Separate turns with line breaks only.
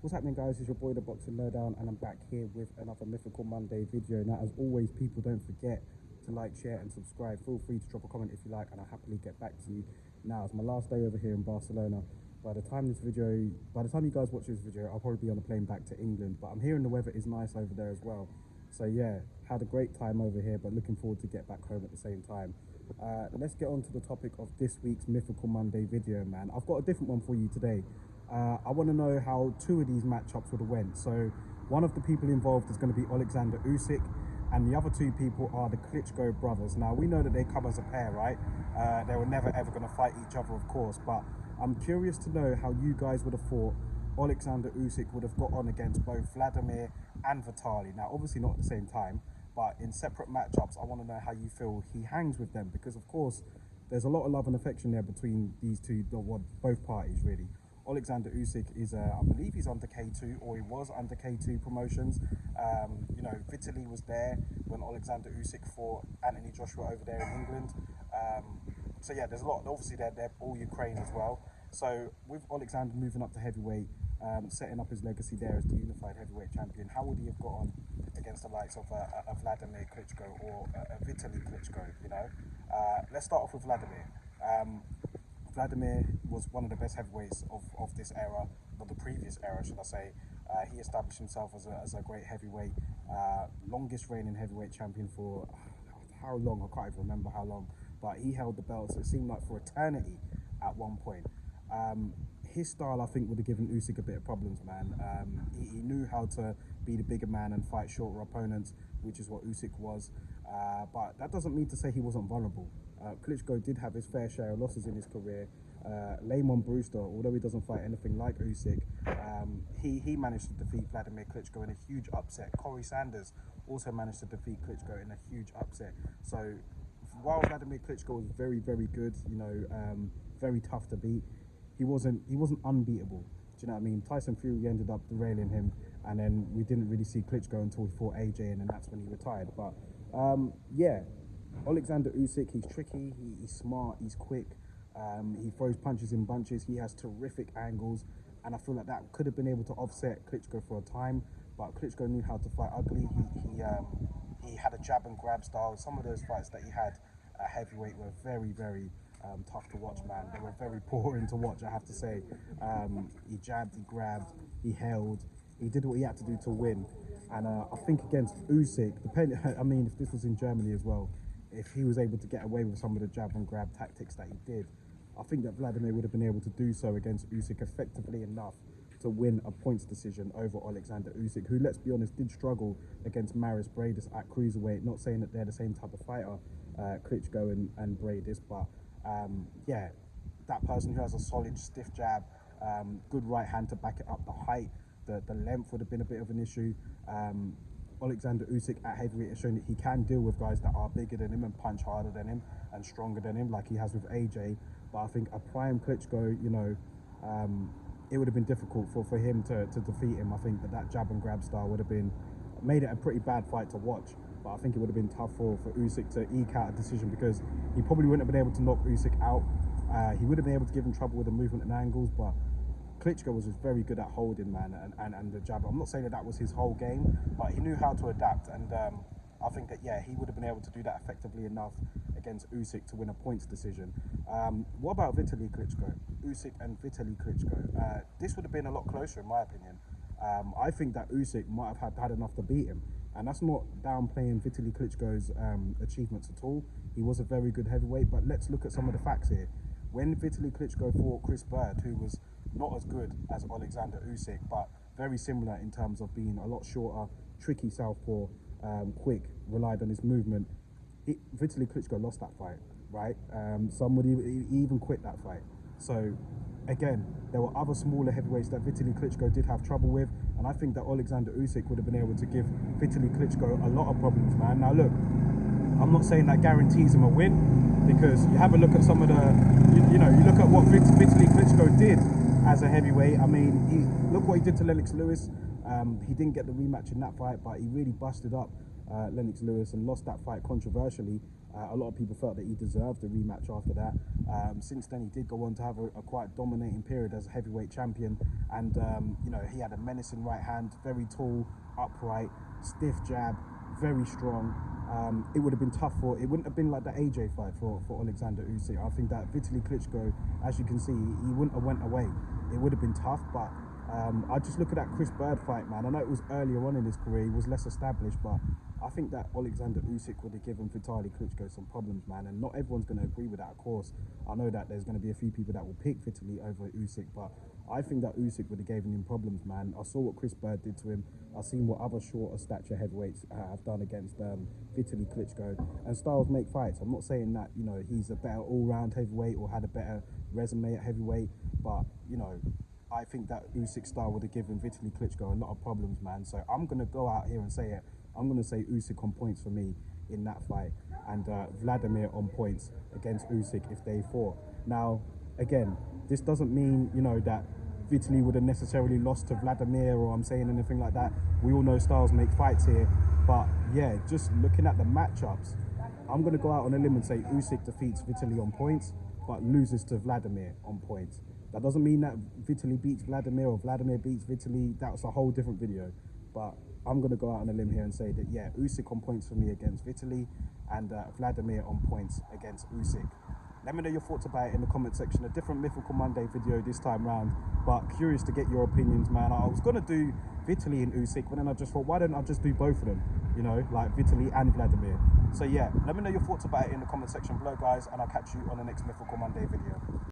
What's happening, guys? It's your boy, the Boxing Lowdown, and I'm back here with another Mythical Monday video. Now, as always, people, don't forget to like, share, and subscribe. Feel free to drop a comment if you like, and I'll happily get back to you. Now, it's my last day over here in Barcelona. By the time you guys watch this video, I'll probably be on a plane back to England. But I'm hearing the weather is nice over there as well. So yeah, had a great time over here, but looking forward to get back home at the same time. Let's get on to the topic of this week's Mythical Monday video, man. I've got a different one for you today. I want to know how two of these matchups would have went. So one of the people involved is going to be Oleksandr Usyk, and the other two people are the Klitschko brothers. Now, we know that they come as a pair, right? They were never ever going to fight each other, of course, but I'm curious to know how you guys would have thought Oleksandr Usyk would have got on against both Vladimir and Vitaly. Now, obviously not at the same time, but in separate matchups, I want to know how you feel he hangs with them, because of course there's a lot of love and affection there between these two, both parties really. Oleksandr Usyk is, I believe he's under K2, or he was under K2 promotions. You know, Vitaly was there when Oleksandr Usyk fought Anthony Joshua over there in England. So yeah, there's a lot. Obviously, they're all Ukraine as well. So with Oleksandr moving up to heavyweight, setting up his legacy there as the unified heavyweight champion, how would he have got on against the likes of Vladimir Klitschko or Vitaly Klitschko? You know, let's start off with Vladimir. Vladimir was one of the best heavyweights of this era, or the previous era, should I say. He established himself as a great heavyweight, longest reigning heavyweight champion for how long? I can't even remember how long, but he held the belts, it seemed like, for eternity at one point. His style, I think, would have given Usyk a bit of problems, man. He knew how to be the bigger man and fight shorter opponents, which is what Usyk was. But that doesn't mean to say he wasn't vulnerable. Klitschko did have his fair share of losses in his career. Lamon Brewster, although he doesn't fight anything like Usyk, he managed to defeat Vladimir Klitschko in a huge upset. Corey Sanders also managed to defeat Klitschko in a huge upset. So while Vladimir Klitschko was very, very good, you know, very tough to beat, he wasn't unbeatable. Do you know what I mean? Tyson Fury ended up derailing him, and then we didn't really see Klitschko until he fought AJ, and then that's when he retired. But yeah, Oleksandr Usyk, he's tricky, he's smart, he's quick, he throws punches in bunches, he has terrific angles, and I feel like that could have been able to offset Klitschko for a time, but Klitschko knew how to fight ugly. He had a jab and grab style. Some of those fights that he had at heavyweight were very, very tough to watch, man. They were very boring to watch, I have to say. He jabbed, he grabbed, he held, he did what he had to do to win. And I think against Usyk, I mean, if this was in Germany as well, if he was able to get away with some of the jab and grab tactics that he did, I think that Vladimir would have been able to do so against Usyk effectively enough to win a points decision over Oleksandr Usyk, who, let's be honest, did struggle against Maris Bradis at cruiserweight. Not saying that they're the same type of fighter, Klitschko and Bradis, but yeah, that person who has a solid, stiff jab, good right hand to back it up, the height, the length would have been a bit of an issue. Oleksandr Usyk at heavyweight has shown that he can deal with guys that are bigger than him and punch harder than him and stronger than him, like he has with AJ. But I think a prime Klitschko, you know, it would have been difficult for him to defeat him. I think that jab and grab style would have made it a pretty bad fight to watch. But I think it would have been tough for Usyk to eke out a decision, because he probably wouldn't have been able to knock Usyk out. He would have been able to give him trouble with the movement and angles, but Klitschko was just very good at holding, man, and the jab. I'm not saying that was his whole game, but he knew how to adapt, and I think that, yeah, he would have been able to do that effectively enough against Usyk to win a points decision. What about Vitaly Klitschko? Usyk and Vitaly Klitschko. This would have been a lot closer, in my opinion. I think that Usyk might have had enough to beat him, and that's not downplaying Vitaly Klitschko's achievements at all. He was a very good heavyweight, but let's look at some of the facts here. When Vitaly Klitschko fought Chris Bird, who was not as good as Oleksandr Usyk, but very similar in terms of being a lot shorter, tricky southpaw, quick, relied on his movement, Vitaly Klitschko lost that fight, right? He even quit that fight. So again, there were other smaller heavyweights that Vitaly Klitschko did have trouble with, and I think that Oleksandr Usyk would have been able to give Vitaly Klitschko a lot of problems, man. Now look, I'm not saying that guarantees him a win, because you have a look at some of the, you know, you look at what Vitaly Klitschko did as a heavyweight. I mean, look what he did to Lennox Lewis. He didn't get the rematch in that fight, but he really busted up Lennox Lewis and lost that fight controversially. A lot of people felt that he deserved a rematch after that. Since then, he did go on to have a quite dominating period as a heavyweight champion, and you know, he had a menacing right hand, very tall, upright, stiff jab, very strong. It would have been tough it wouldn't have been like the AJ fight for Alexander Usyk. I think that Vitaly Klitschko, as you can see, he wouldn't have went away. It would have been tough, but I just look at that Chris Bird fight, man. I know it was earlier on in his career, he was less established, but I think that Alexander Usyk would have given Vitaly Klitschko some problems, man. And not everyone's going to agree with that, of course. I know that there's going to be a few people that will pick Vitaly over Usyk, but I think that Usyk would have given him problems, man. I saw what Chris Bird did to him. I've seen what other shorter stature heavyweights have done against Vitaly Klitschko. And styles make fights. I'm not saying that, you know, he's a better all-round heavyweight or had a better resume at heavyweight, but, you know, I think that Usyk's style would have given Vitaly Klitschko a lot of problems, man. So I'm going to go out here and say it. I'm going to say Usyk on points for me in that fight, and Vladimir on points against Usyk if they fought. Now, again, this doesn't mean, you know, that Vitaly would have necessarily lost to Vladimir, or I'm saying anything like that. We all know styles make fights here, but yeah, just looking at the matchups, I'm going to go out on a limb and say Usyk defeats Vitaly on points, but loses to Vladimir on points. That doesn't mean that Vitaly beats Vladimir or Vladimir beats Vitaly. That's a whole different video. But I'm going to go out on a limb here and say that, yeah, Usyk on points for me against Vitaly, and Vladimir on points against Usyk. Let me know your thoughts about it in the comment section. A different Mythical Monday video this time round, but curious to get your opinions, man. I was going to do Vitaly and Usyk, but then I just thought, why don't I just do both of them? You know, like Vitaly and Vladimir. So yeah, let me know your thoughts about it in the comment section below, guys, and I'll catch you on the next Mythical Monday video.